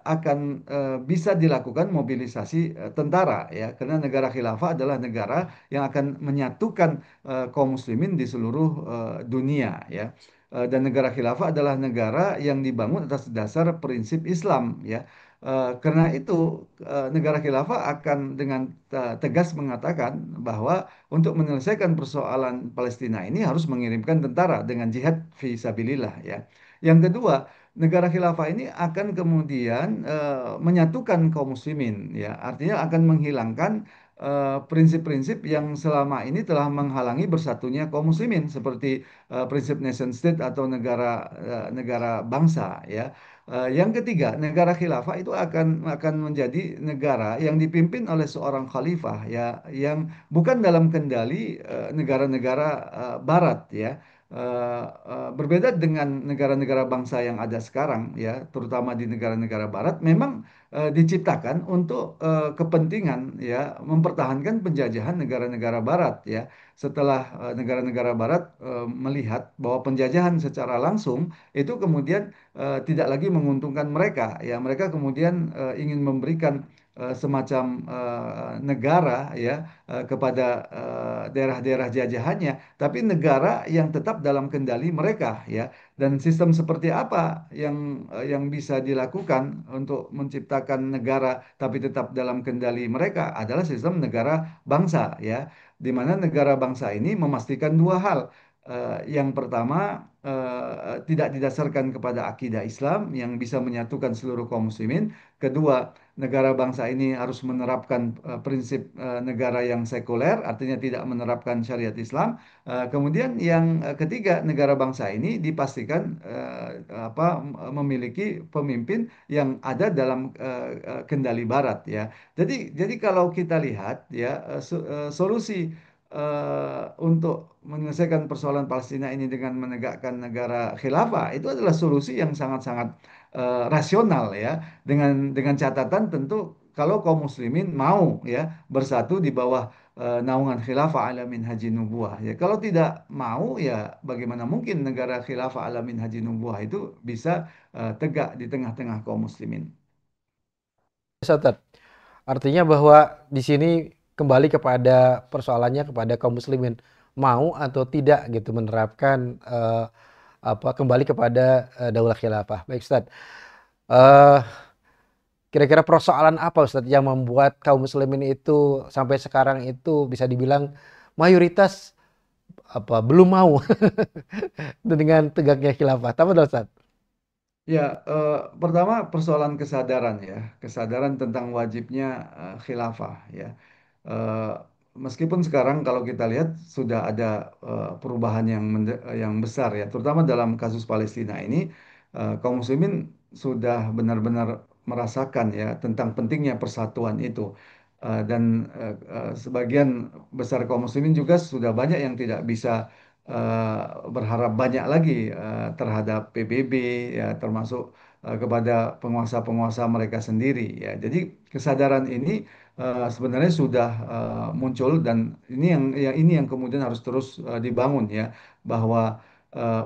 akan bisa dilakukan mobilisasi tentara ya karena negara khilafah adalah negara yang akan menyatukan kaum muslimin di seluruh dunia ya. Dan negara khilafah adalah negara yang dibangun atas dasar prinsip Islam ya. Karena itu negara khilafah akan dengan tegas mengatakan bahwa untuk menyelesaikan persoalan Palestina ini harus mengirimkan tentara dengan jihad fi sabilillah ya. Yang kedua, negara khilafah ini akan kemudian menyatukan kaum muslimin ya. Artinya akan menghilangkan prinsip-prinsip yang selama ini telah menghalangi bersatunya kaum muslimin seperti prinsip nation state atau negara bangsa ya. Yang ketiga, negara khilafah itu akan menjadi negara yang dipimpin oleh seorang khalifah ya yang bukan dalam kendali negara-negara barat ya. Berbeda dengan negara-negara bangsa yang ada sekarang ya, terutama di negara-negara barat memang diciptakan untuk kepentingan ya mempertahankan penjajahan negara-negara barat ya setelah negara-negara Barat melihat bahwa penjajahan secara langsung itu kemudian tidak lagi menguntungkan mereka, ya mereka kemudian ingin memberikan semacam negara ya kepada daerah-daerah jajahannya, tapi negara yang tetap dalam kendali mereka ya. Dan sistem seperti apa yang bisa dilakukan untuk menciptakan negara tapi tetap dalam kendali mereka adalah sistem negara bangsa ya di mana negara bangsa ini memastikan dua hal. Yang pertama, tidak didasarkan kepada akidah Islam yang bisa menyatukan seluruh kaum muslimin. Kedua, negara bangsa ini harus menerapkan prinsip negara yang sekuler, artinya tidak menerapkan syariat Islam. Kemudian yang ketiga, negara bangsa ini dipastikan memiliki pemimpin yang ada dalam kendali Barat ya. Jadi kalau kita lihat ya solusi untuk menyelesaikan persoalan Palestina ini dengan menegakkan negara khilafah itu adalah solusi yang sangat-sangat rasional ya dengan catatan tentu kalau kaum muslimin mau ya bersatu di bawah naungan khilafah ala minhaji nubuwah ya kalau tidak mau ya bagaimana mungkin negara khilafah ala minhaji nubuwah itu bisa tegak di tengah-tengah kaum muslimin. Ustadz, artinya bahwa di sini kembali kepada persoalannya kepada kaum muslimin. mau atau tidak gitu menerapkan kembali kepada daulah khilafah. Baik Ustadz, eh kira-kira persoalan apa Ustadz yang membuat kaum muslimin itu sampai sekarang itu bisa dibilang mayoritas belum mau dengan tegaknya khilafah? Apa Ustadz? Ya, pertama persoalan kesadaran ya, kesadaran tentang wajibnya khilafah ya. Eh, Meskipun sekarang kalau kita lihat sudah ada perubahan yang besar ya, terutama dalam kasus Palestina ini, kaum muslimin sudah benar-benar merasakan ya tentang pentingnya persatuan itu. Dan sebagian besar kaum muslimin juga sudah banyak yang tidak bisa eh, berharap banyak lagi terhadap PBB ya, termasuk kepada penguasa-penguasa mereka sendiri ya. Jadi kesadaran ini sebenarnya sudah muncul, dan ini yang kemudian harus terus dibangun ya, bahwa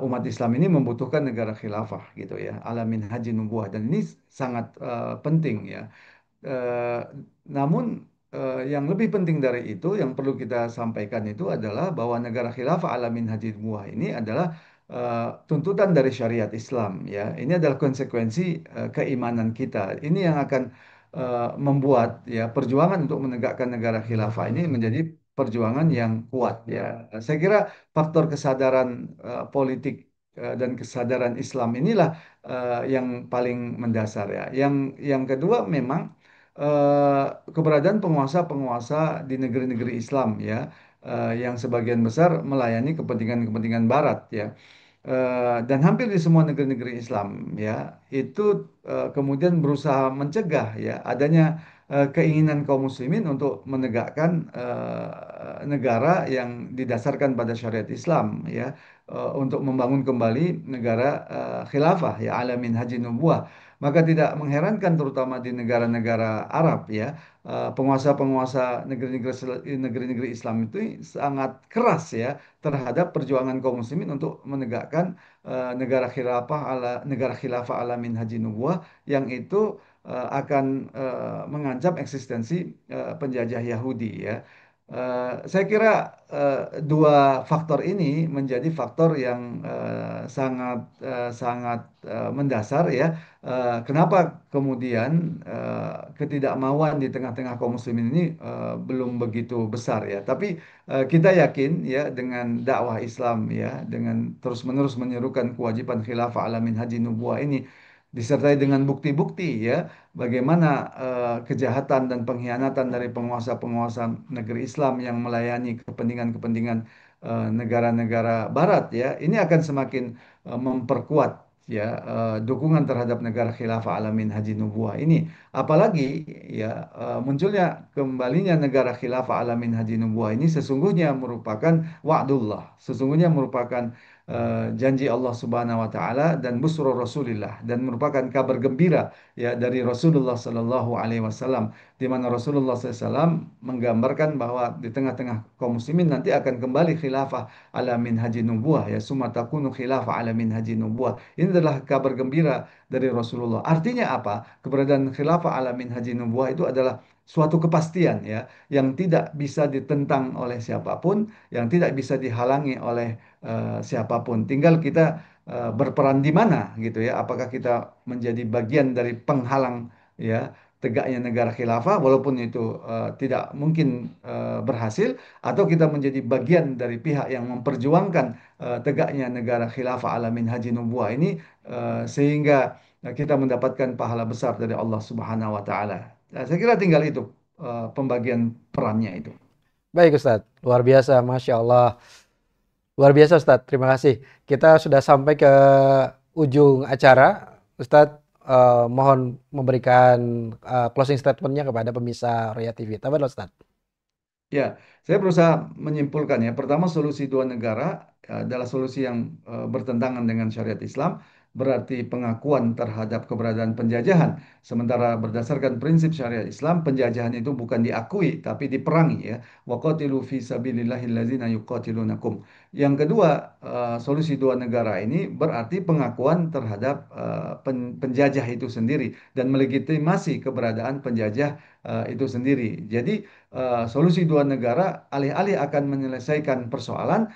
umat Islam ini membutuhkan negara khilafah gitu ya, alamin haji nubuah, dan ini sangat penting ya. Eh, Namun yang lebih penting dari itu yang perlu kita sampaikan itu adalah bahwa negara khilafah alamin haji nubuah ini adalah tuntutan dari syariat Islam ya. Ini adalah konsekuensi keimanan kita. Ini yang akan membuat ya perjuangan untuk menegakkan negara khilafah ini menjadi perjuangan yang kuat ya. Saya kira faktor kesadaran politik dan kesadaran Islam inilah yang paling mendasar ya. Yang kedua memang keberadaan penguasa-penguasa di negeri-negeri Islam ya, yang sebagian besar melayani kepentingan-kepentingan Barat ya. Dan hampir di semua negeri-negeri Islam ya itu kemudian berusaha mencegah ya adanya keinginan kaum muslimin untuk menegakkan negara yang didasarkan pada syariat Islam ya, untuk membangun kembali negara khilafah ya alamin haji nubuah. Maka tidak mengherankan terutama di negara-negara Arab ya, penguasa-penguasa negeri-negeri Islam itu sangat keras ya terhadap perjuangan kaum muslimin untuk menegakkan negara khilafah ala minhaji nubuwah yang itu akan mengancam eksistensi penjajah Yahudi ya. Saya kira dua faktor ini menjadi faktor yang sangat mendasar ya. Kenapa kemudian ketidakmauan di tengah-tengah kaum muslimin ini belum begitu besar ya. Tapi kita yakin ya dengan dakwah Islam ya, dengan terus-menerus menyerukan kewajiban khilafah ala minhaji nubuwah ini disertai dengan bukti-bukti ya bagaimana kejahatan dan pengkhianatan dari penguasa-penguasa negeri Islam yang melayani kepentingan-kepentingan negara-negara Barat ya, ini akan semakin memperkuat ya dukungan terhadap negara khilafah alamin haji nubuah ini. Apalagi ya munculnya kembalinya negara khilafah alamin haji nubuah ini sesungguhnya merupakan wa'dullah, sesungguhnya merupakan janji Allah Subhanahu wa taala dan busra Rasulillah, dan merupakan kabar gembira ya dari Rasulullah Sallallahu Alaihi Wasallam, di mana Rasulullah SAW menggambarkan bahwa di tengah-tengah kaum muslimin nanti akan kembali khilafah ala minhaji nubuwah ya, summa takunu khilafah ala minhaji nubuwah. Ini adalah kabar gembira dari Rasulullah. Artinya apa? Keberadaan khilafah ala minhaji nubuwah itu adalah suatu kepastian ya, yang tidak bisa ditentang oleh siapapun, yang tidak bisa dihalangi oleh siapapun. Tinggal kita berperan di mana gitu ya. Apakah kita menjadi bagian dari penghalang ya tegaknya negara khilafah, walaupun itu tidak mungkin berhasil, atau kita menjadi bagian dari pihak yang memperjuangkan tegaknya negara khilafah ala minhaji nubuwah ini, sehingga kita mendapatkan pahala besar dari Allah Subhanahu wa taala. Nah, saya kira tinggal itu pembagian perannya itu. Baik Ustadz, luar biasa, Masya Allah. Luar biasa Ustadz, terima kasih. Kita sudah sampai ke ujung acara. Ustadz, mohon memberikan closing statement-nya kepada pemirsa Roya TV. Tafadhol Ustadz. Ya, saya berusaha menyimpulkan ya. Pertama, solusi dua negara adalah solusi yang bertentangan dengan syariat Islam, berarti pengakuan terhadap keberadaan penjajahan. Sementara berdasarkan prinsip syariat Islam, penjajahan itu bukan diakui tapi diperangi ya. Wa qatilu fi sabilillahil ladzina yuqatilunakum. Yang kedua, solusi dua negara ini berarti pengakuan terhadap penjajah itu sendiri dan melegitimasi keberadaan penjajah itu sendiri. Jadi solusi dua negara alih-alih akan menyelesaikan persoalan,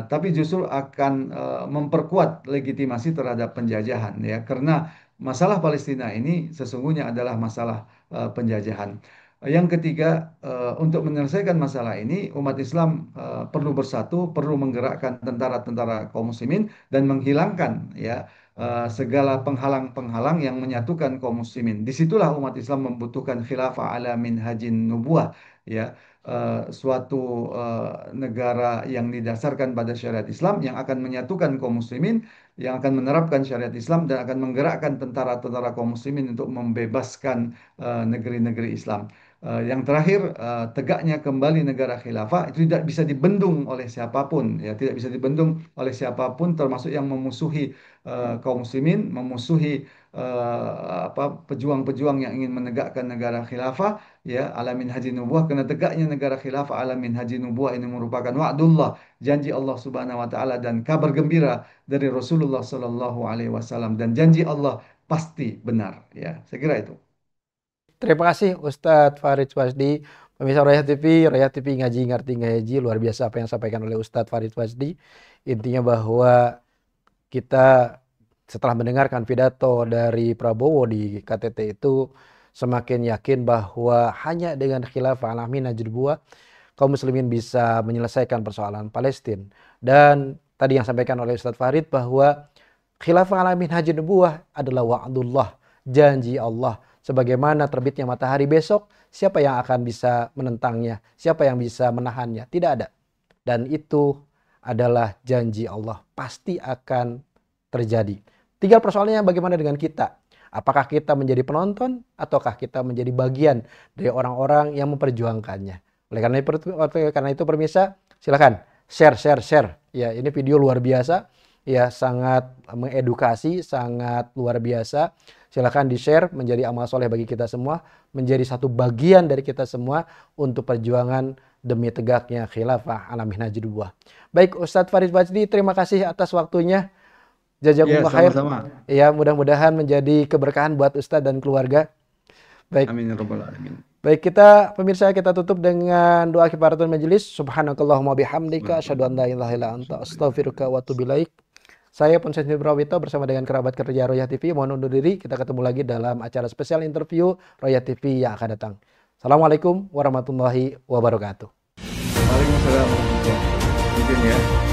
tapi justru akan memperkuat legitimasi terhadap penjajahan ya, karena masalah Palestina ini sesungguhnya adalah masalah penjajahan. Yang ketiga, untuk menyelesaikan masalah ini, umat Islam perlu bersatu, perlu menggerakkan tentara-tentara kaum muslimin dan menghilangkan ya segala penghalang-penghalang yang menyatukan kaum muslimin. Disitulah umat Islam membutuhkan khilafah ala minhajin nubuwah ya, suatu negara yang didasarkan pada syariat Islam yang akan menyatukan kaum muslimin, yang akan menerapkan syariat Islam dan akan menggerakkan tentara-tentara kaum muslimin untuk membebaskan negeri-negeri Islam. Yang terakhir, tegaknya kembali negara khilafah itu tidak bisa dibendung oleh siapapun, ya tidak bisa dibendung oleh siapapun, termasuk yang memusuhi kaum muslimin, memusuhi pejuang-pejuang yang ingin menegakkan negara khilafah, ya alamin haji nubuah. Karena tegaknya negara khilafah alamin haji nubuah ini merupakan wa'dullah, janji Allah Subhanahu wa taala, dan kabar gembira dari Rasulullah Sallallahu alaihi wasallam, dan janji Allah pasti benar, ya. Saya kira itu. Terima kasih Ustadz Farid Wasdi, pemirsa Royah TV ngaji ngerti ngaji, luar biasa apa yang disampaikan oleh Ustadz Farid Wasdi. Intinya bahwa kita setelah mendengarkan pidato dari Prabowo di KTT itu semakin yakin bahwa hanya dengan khilafah ala minhajul nubuwah kaum muslimin bisa menyelesaikan persoalan Palestina. Dan tadi yang disampaikan oleh Ustadz Farid bahwa khilafah ala minhajul nubuwah adalah wa'dullah, janji Allah. Sebagaimana terbitnya matahari besok, siapa yang akan bisa menentangnya? Siapa yang bisa menahannya? Tidak ada. Dan itu adalah janji Allah. Pasti akan terjadi. Tinggal persoalannya bagaimana dengan kita? Apakah kita menjadi penonton ataukah kita menjadi bagian dari orang-orang yang memperjuangkannya? Oleh karena itu pemirsa, silakan share. Ya, ini video luar biasa. Ya, sangat mengedukasi, sangat luar biasa. Silakan di-share menjadi amal soleh bagi kita semua, menjadi satu bagian dari kita semua untuk perjuangan demi tegaknya khilafah ala minhajul nubuwah. Baik, Ustadz Farid Wasdi, terima kasih atas waktunya. Jazakumullah khair. Ya, mudah-mudahan menjadi keberkahan buat Ustadz dan keluarga. Baik. Amin ya rabbal alamin. Baik, kita pemirsa, kita tutup dengan doa kifaratul majelis. Subhanakallahumma bihamdika asyhadu an la ilaha illa anta astaghfiruka wa atubu ilaik. Saya Ponsensi Prawito bersama dengan kerabat kerja Royah TV mohon undur diri. Kita ketemu lagi dalam acara spesial interview Royah TV yang akan datang. Assalamualaikum warahmatullahi wabarakatuh. Waalaikumsalam warahmatullahi wabarakatuh.